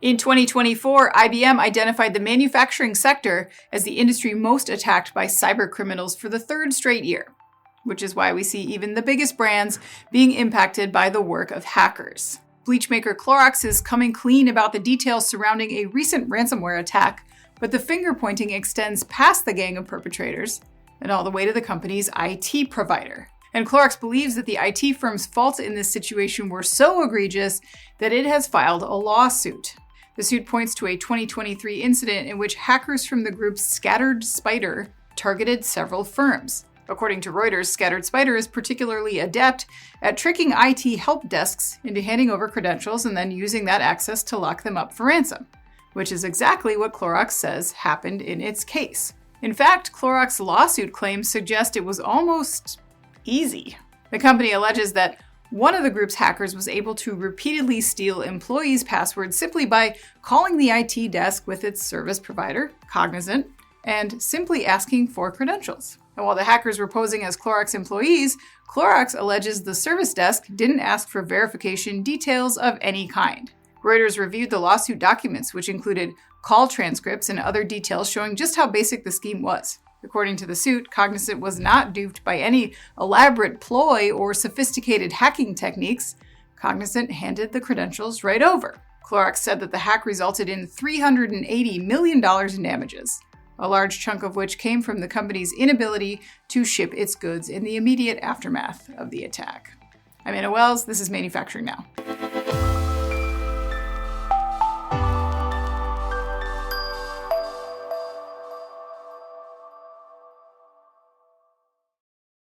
In 2024, IBM identified the manufacturing sector as the industry most attacked by cybercriminals for the third straight year, which is why we see even the biggest brands being impacted by the work of hackers. Bleach maker Clorox is coming clean about the details surrounding a recent ransomware attack, but the finger-pointing extends past the gang of perpetrators and all the way to the company's IT provider. And Clorox believes that the IT firm's faults in this situation were so egregious that it has filed a lawsuit. The suit points to a 2023 incident in which hackers from the group Scattered Spider targeted several firms. According to Reuters, Scattered Spider is particularly adept at tricking IT help desks into handing over credentials and then using that access to lock them up for ransom, which is exactly what Clorox says happened in its case. In fact, Clorox's lawsuit claims suggest it was almost easy. The company alleges that one of the group's hackers was able to repeatedly steal employees' passwords simply by calling the IT desk with its service provider, Cognizant, and simply asking for credentials. And while the hackers were posing as Clorox employees, Clorox alleges the service desk didn't ask for verification details of any kind. Reuters reviewed the lawsuit documents, which included call transcripts and other details showing just how basic the scheme was. According to the suit, Cognizant was not duped by any elaborate ploy or sophisticated hacking techniques. Cognizant handed the credentials right over. Clorox said that the hack resulted in $380 million in damages, a large chunk of which came from the company's inability to ship its goods in the immediate aftermath of the attack. I'm Anna Wells. This is Manufacturing Now.